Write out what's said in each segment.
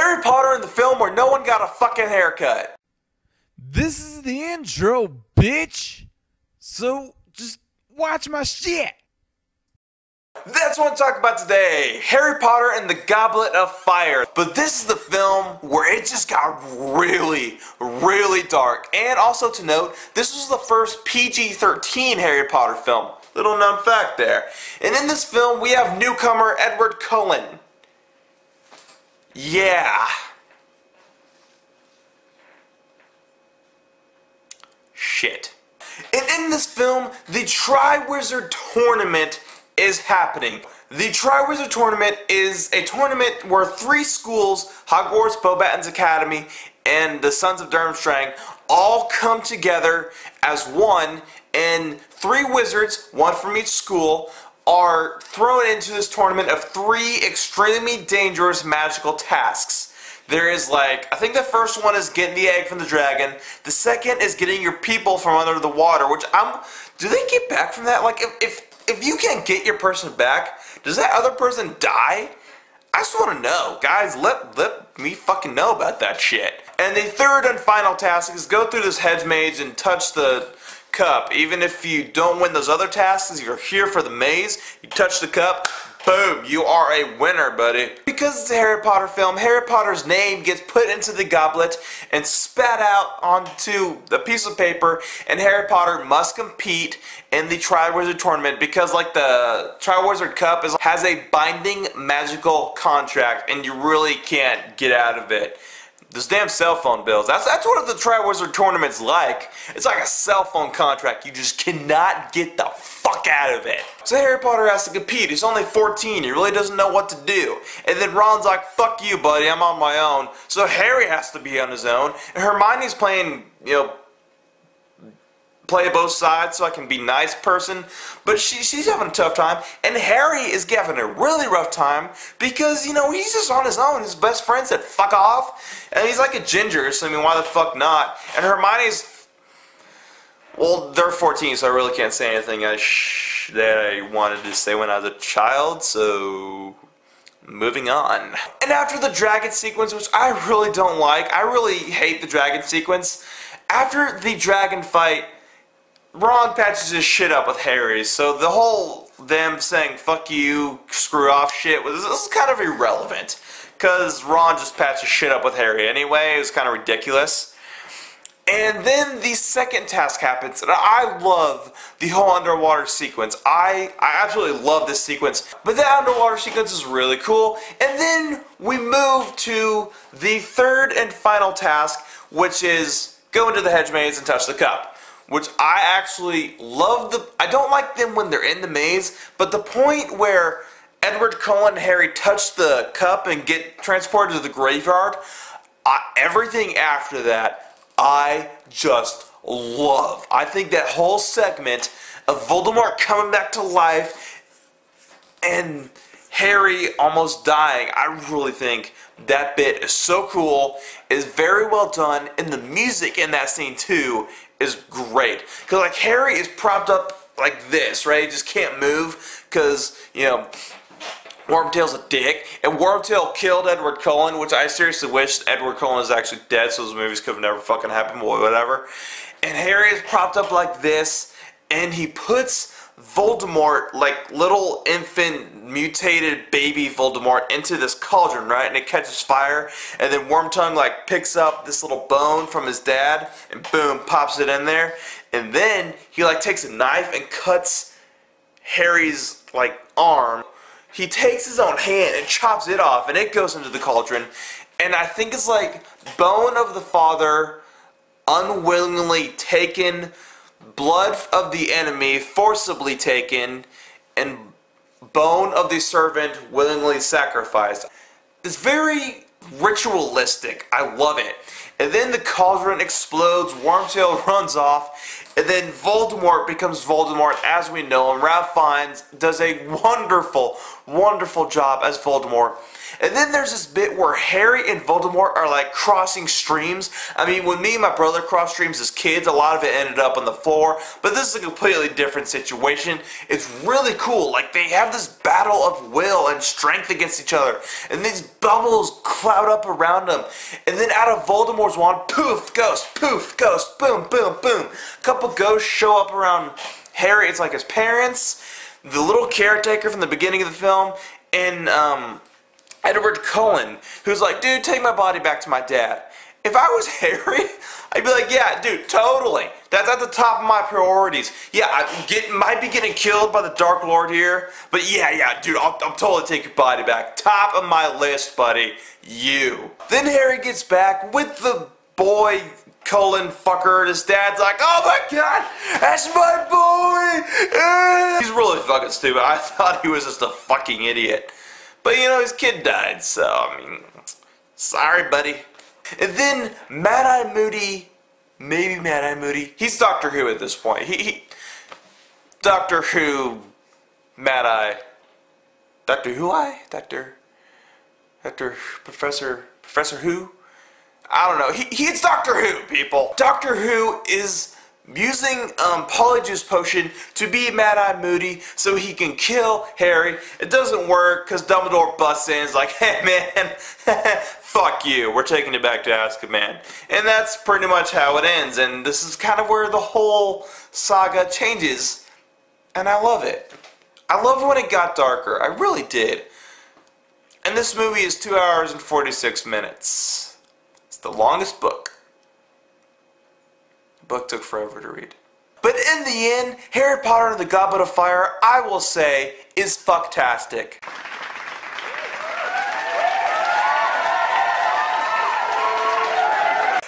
Harry Potter in the film where no one got a fucking haircut. This is the intro, bitch. So just watch my shit. That's what I'm talking about today. Harry Potter and the Goblet of Fire. But this is the film where it just got really, really dark. And also to note, this was the first PG-13 Harry Potter film. Little known fact there. And in this film, we have newcomer Edward Cullen. Yeah. Shit. And in this film, the Triwizard Tournament is happening. The Triwizard Tournament is a tournament where three schools, Hogwarts, Beauxbaton's Academy, and the Sons of Durmstrang, all come together as one, and three wizards, one from each school, are thrown into this tournament of three extremely dangerous magical tasks. There is I think the first one is getting the egg from the dragon. The second is getting your people from under the water, which do they get back from that? If you can't get your person back, does that other person die? I just want to know. Guys, let me fucking know about that shit. And the third and final task is go through this hedge maze and touch the cup. Even if you don't win those other tasks, you're here for the maze, you touch the cup, boom, you are a winner, buddy. Because it's a Harry Potter film, Harry Potter's name gets put into the goblet and spat out onto a piece of paper, and Harry Potter must compete in the Triwizard Tournament because the Triwizard Cup has a binding magical contract and you really can't get out of it. Those damn cell phone bills. That's what the Triwizard Tournament's like. It's like a cell phone contract. You just cannot get the fuck out of it. So Harry Potter has to compete. He's only 14. He really doesn't know what to do. And then Ron's like, fuck you, buddy. I'm on my own. So Harry has to be on his own. And Hermione's playing, play both sides so I can be nice person, but she's having a tough time, and Harry is having a really rough time because, he's just on his own. His best friend said fuck off, and he's like a ginger, so I mean, why the fuck not? And Hermione's, well, they're 14, so I really can't say anything that I wanted to say when I was a child, so moving on. And after the dragon sequence, which I really don't like, I really hate the dragon sequence, after the dragon fight, Ron patches his shit up with Harry, so the whole them saying fuck you, screw off shit was kind of irrelevant, because Ron just patched his shit up with Harry anyway. It was kind of ridiculous. And then the second task happens, and I love the whole underwater sequence. I absolutely love this sequence, but that underwater sequence is really cool. And then we move to the third and final task, which is go into the hedge maze and touch the cup. Which I actually love. I don't like them when they're in the maze, but the point where Edward Cullen and Harry touch the cup and get transported to the graveyard, everything after that, I just love. I think that whole segment of Voldemort coming back to life and Harry almost dying, I really think that bit is so cool, is very well done, and the music in that scene too is great. Because Harry is propped up like this, right? He just can't move because, Wormtail's a dick. And Wormtail killed Edward Cullen, which I seriously wish Edward Cullen is actually dead, so those movies could have never fucking happened, or whatever. And Harry is propped up like this, and he puts Voldemort, little infant mutated baby Voldemort, into this cauldron, right? And it catches fire, and then Wormtongue picks up this little bone from his dad and boom, pops it in there. And then he takes a knife and cuts Harry's arm. He takes his own hand and chops it off, and it goes into the cauldron. And I think it's bone of the father unwillingly taken, blood of the enemy forcibly taken, and bone of the servant willingly sacrificed. It's very ritualistic. I love it. And then the cauldron explodes, Wormtail runs off, And then Voldemort becomes Voldemort as we know him. Ralph Fiennes does a wonderful, wonderful job as Voldemort. And then there's this bit where Harry and Voldemort are like crossing streams. I mean, when me and my brother crossed streams as kids, a lot of it ended up on the floor. But this is a completely different situation. It's really cool. Like, they have this battle of will and strength against each other. And these bubbles cloud up around them. And then out of Voldemort's wand, poof, ghost, boom, boom, boom. A couple ghosts show up around Harry. It's like his parents, the little caretaker from the beginning of the film, and Edward Cullen, who's like, dude, take my body back to my dad. If I was Harry, I'd be like, yeah, dude, totally. That's at the top of my priorities. Yeah, I might be getting killed by the Dark Lord here, but yeah, dude, I'll totally take your body back. Top of my list, buddy. You. Then Harry gets back with the boy Cullen fucker, and his dad's like, oh my god, that's my boy! He's really fucking stupid. I thought he was just a fucking idiot. But you know, his kid died, so I mean, sorry buddy. And then Mad-Eye Moody, maybe Mad-Eye Moody, he's Doctor Who at this point. Doctor Who, Mad-Eye, Doctor Who-Eye? Professor Who? I don't know. He's Doctor Who, people. Doctor Who is using Polyjuice Potion to be Mad-Eye Moody so he can kill Harry. It doesn't work because Dumbledore busts in and is like, hey man, fuck you, we're taking you back to Azkaban. And that's pretty much how it ends, and this is kind of where the whole saga changes, and I love it. I love when it got darker, I really did. And this movie is 2 hours and 46 minutes. It's the longest book. Book took forever to read. But in the end, Harry Potter and the Goblet of Fire, I will say, is fucktastic.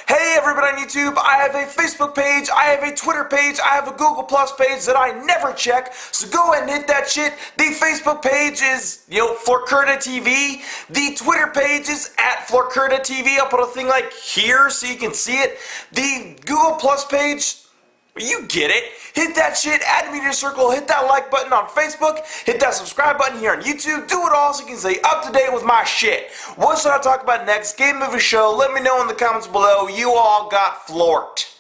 Hey everybody on YouTube, I have a Facebook page, I have a Twitter page, I have a Google Plus page that I never check, so go ahead and hit that shit. The Facebook page is, FlorkertaTV. The Twitter page is at FlorkertaTV. I'll put a thing like here so you can see it. The Google Plus page, you get it. Hit that shit, add me to your circle, hit that like button on Facebook, hit that subscribe button here on YouTube, do it all so you can stay up to date with my shit. What should I talk about next? Game, movie, show? Let me know in the comments below. You all got florked.